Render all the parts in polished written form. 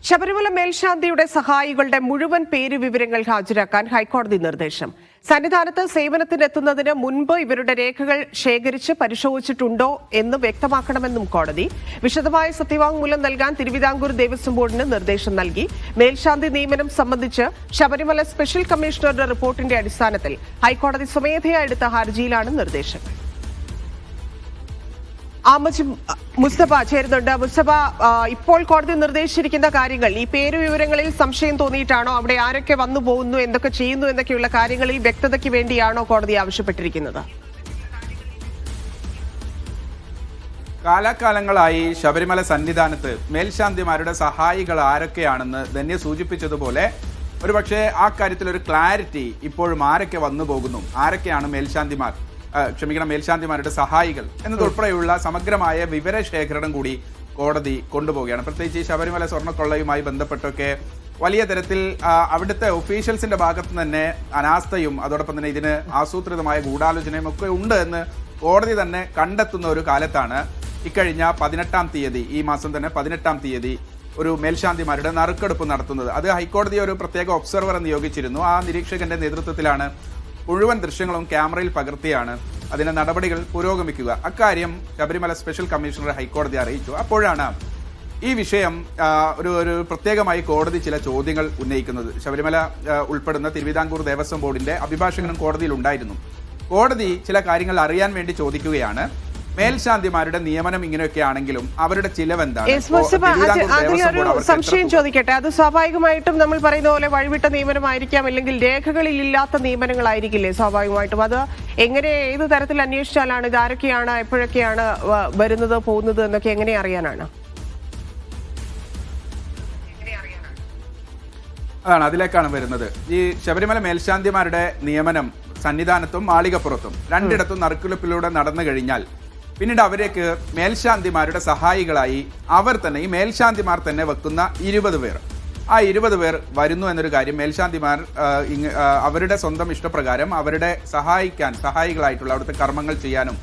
ശബരിമല മേൽശാന്തിയുടെ സഹായികളുടെ മുഴുവൻ പേര് വിവരങ്ങൾ ഹാജരാക്കാൻ ഹൈക്കോടതി നിർദ്ദേശം. സന്നിധാനത്ത് സേവനത്തിനെത്തുന്നതിന് മുൻപ് ഇവരുടെ രേഖകൾ ശേഖരിച്ച് പരിശോധിച്ചിട്ടുണ്ടോ എന്ന് വ്യക്തമാക്കണമെന്നും കോടതി. വിശദമായ സത്യവാങ്മൂലം നൽകാൻ തിരുവിതാംകൂർ ദേവസ്വം ബോർഡിന് നിർദ്ദേശം നൽകി. മേൽശാന്തി നിയമനം സംബന്ധിച്ച് ശബരിമല സ്പെഷ്യൽ കമ്മീഷണറുടെ റിപ്പോർട്ടിന്റെ അടിസ്ഥാനത്തിൽ ഹൈക്കോടതി സ്വമേധയാ എടുത്ത ഹർജിയിലാണ് നിർദ്ദേശം. മുസ്തഫ ചേരുന്നുണ്ട്. മുസ്തഫ, ഇപ്പോൾ കോടതി നിർദ്ദേശിച്ചിരിക്കുന്ന കാര്യങ്ങൾ, ഈ പേര് വിവരങ്ങളിൽ സംശയം തോന്നിയിട്ടാണോ, അവിടെ ആരൊക്കെ വന്നു പോകുന്നു, എന്തൊക്കെ ചെയ്യുന്നു എന്നൊക്കെയുള്ള കാര്യങ്ങളിൽ വ്യക്തതയ്ക്ക് വേണ്ടിയാണോ കോടതി ആവശ്യപ്പെട്ടിരിക്കുന്നത്? കാലാകാലങ്ങളായി ശബരിമല സന്നിധാനത്ത് മേൽശാന്തിമാരുടെ സഹായികൾ ആരൊക്കെയാണെന്ന് ധന്യ സൂചിപ്പിച്ചതുപോലെ ഒരുപക്ഷെ ആ കാര്യത്തിൽ ഒരു ക്ലാരിറ്റി ഇപ്പോഴും ആരൊക്കെ വന്നു പോകുന്നു, ആരൊക്കെയാണ് മേൽശാന്തിമാരുടെ സഹായികൾ എന്നതുൾപ്പെടെയുള്ള സമഗ്രമായ വിവരശേഖരണം കൂടി കോടതി കൊണ്ടുപോവുകയാണ്. പ്രത്യേകിച്ച് ഈ ശബരിമല സ്വർണ്ണക്കൊള്ളയുമായി ബന്ധപ്പെട്ടൊക്കെ വലിയ തരത്തിൽ അവിടുത്തെ ഒഫീഷ്യൽസിന്റെ ഭാഗത്ത് തന്നെ അനാസ്ഥയും അതോടൊപ്പം തന്നെ ഇതിന് ആസൂത്രിതമായ ഗൂഢാലോചനയും ഒക്കെ ഉണ്ട് എന്ന് കോടതി തന്നെ കണ്ടെത്തുന്ന ഒരു കാലത്താണ് ഇക്കഴിഞ്ഞ 18-ാം തീയതി, ഈ മാസം തന്നെ 18-ാം തീയതി ഒരു മേൽശാന്തിമാരുടെ നറുക്കെടുപ്പ് നടത്തുന്നത്. അത് ഹൈക്കോടതി ഒരു പ്രത്യേക ഒബ്സർവറെ നിയോഗിച്ചിരുന്നു. ആ നിരീക്ഷകന്റെ നേതൃത്വത്തിലാണ് മുഴുവൻ ദൃശ്യങ്ങളും ക്യാമറയിൽ പകർത്തിയാണ് അതിന്റെ നടപടികൾ പുരോഗമിക്കുക. അക്കാര്യം ശബരിമല സ്പെഷ്യൽ കമ്മീഷണർ ഹൈക്കോടതി അറിയിച്ചു. അപ്പോഴാണ് ഈ വിഷയം ഒരു പ്രത്യേകമായി കോടതി ചില ചോദ്യങ്ങൾ ഉന്നയിക്കുന്നത്. ശബരിമല ഉൾപ്പെടുന്ന തിരുവിതാംകൂർ ദേവസ്വം ബോർഡിന്റെ അഭിഭാഷകനും കോടതിയിൽ ഉണ്ടായിരുന്നു. കോടതി ചില കാര്യങ്ങൾ അറിയാൻ വേണ്ടി ചോദിക്കുകയാണ്. മേൽശാന്തിമാരുടെ നിയമനം ഇങ്ങനെയൊക്കെ ആണെങ്കിലും അവരുടെ ചിലവ് എന്താണ്? സംശയം ചോദിക്കട്ടെ. അത് സ്വാഭാവികമായിട്ടും നമ്മൾ പറയുന്ന പോലെ വഴിവിട്ട നിയമനമായിരിക്കാം, അല്ലെങ്കിൽ രേഖകളിൽ ഇല്ലാത്ത നിയമനങ്ങളായിരിക്കില്ലേ സ്വാഭാവികമായിട്ടും? അത് എങ്ങനെ, ഏത് തരത്തിൽ അന്വേഷിച്ചാലാണ് ഇത് ആരൊക്കെയാണ്, എപ്പോഴൊക്കെയാണ് വരുന്നത് പോകുന്നത് എന്നൊക്കെ എങ്ങനെ അറിയാനാണ്? അതാണ്, അതിലേക്കാണ് വരുന്നത്. ഈ ശബരിമല മേൽശാന്തിമാരുടെ നിയമനം സന്നിധാനത്തും മാളികപ്പുറത്തും രണ്ടിടത്തും നറുക്കെടുപ്പിലൂടെ നടന്നു കഴിഞ്ഞാൽ പിന്നീട് അവരേക്ക് മേൽശാന്തിമാരുടെ സഹായികളായി ഈ മേൽശാന്തിമാർ തന്നെ വെക്കുന്ന 20 പേർ, ആ 20 പേർ വരുന്നു എന്നൊരു കാര്യം മേൽശാന്തിമാർ അവരുടെ സ്വന്തം ഇഷ്ടപ്രകാരം അവരുടെ സഹായികളായിട്ടുള്ള അവിടുത്തെ കർമ്മങ്ങൾ ചെയ്യാനും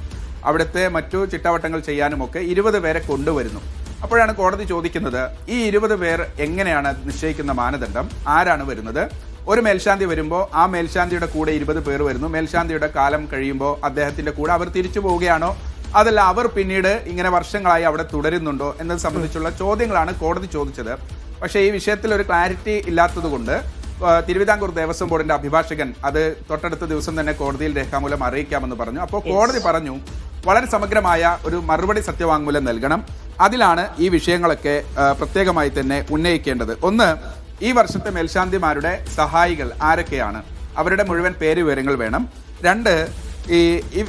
അവിടുത്തെ മറ്റു ചിട്ടവട്ടങ്ങൾ ചെയ്യാനും ഒക്കെ 20 പേരെ കൊണ്ടുവരുന്നു. അപ്പോഴാണ് കോടതി ചോദിക്കുന്നത്, ഈ 20 പേർ എങ്ങനെയാണ് നിശ്ചയിക്കുന്ന മാനദണ്ഡം? ആരാണ് വരുന്നത്? ഒരു മേൽശാന്തി വരുമ്പോൾ ആ മേൽശാന്തിയുടെ കൂടെ 20 പേർ വരുന്നു. മേൽശാന്തിയുടെ കാലം കഴിയുമ്പോൾ അദ്ദേഹത്തിന്റെ കൂടെ അവർ തിരിച്ചു പോവുകയാണോ, അതല്ല അവർ പിന്നീട് ഇങ്ങനെ വർഷങ്ങളായി അവിടെ തുടരുന്നുണ്ടോ എന്നത് സംബന്ധിച്ചുള്ള ചോദ്യങ്ങളാണ് കോടതി ചോദിച്ചത്. പക്ഷേ ഈ വിഷയത്തിൽ ഒരു ക്ലാരിറ്റി ഇല്ലാത്തതുകൊണ്ട് തിരുവിതാംകൂർ ദേവസ്വം ബോർഡിന്റെ അഭിഭാഷകൻ അത് തൊട്ടടുത്ത ദിവസം തന്നെ കോടതിയിൽ രേഖാമൂലം അറിയിക്കാമെന്ന് പറഞ്ഞു. അപ്പോൾ കോടതി പറഞ്ഞു, വളരെ സമഗ്രമായ ഒരു മറുപടി സത്യവാങ്മൂലം നൽകണം. അതിലാണ് ഈ വിഷയങ്ങളൊക്കെ പ്രത്യേകമായി തന്നെ ഉന്നയിക്കേണ്ടത്. ഒന്ന്, ഈ വർഷത്തെ മേൽശാന്തിമാരുടെ സഹായികൾ ആരൊക്കെയാണ്, അവരുടെ മുഴുവൻ പേര് വിവരങ്ങൾ വേണം. രണ്ട്,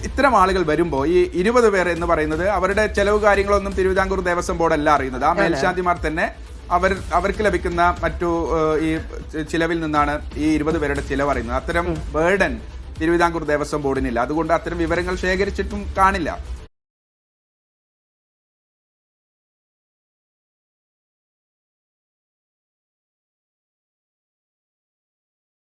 ഇത്തരം ആളുകൾ വരുമ്പോൾ ഈ 20 പേർ എന്ന് പറയുന്നത് അവരുടെ ചെലവ് കാര്യങ്ങളൊന്നും തിരുവിതാംകൂർ ദേവസ്വം ബോർഡ് അല്ല അറിയുന്നത്. ആ മേൽശാന്തിമാർ തന്നെ അവർക്ക് ലഭിക്കുന്ന മറ്റു ഈ ചിലവിൽ നിന്നാണ് ഈ 20 പേരുടെ ചിലവ് അറിയുന്നത്. അത്തരം ബേർഡൻ തിരുവിതാംകൂർ ദേവസ്വം ബോർഡിനില്ല. അതുകൊണ്ട് അത്തരം വിവരങ്ങൾ ശേഖരിച്ചിട്ടും കാണില്ല.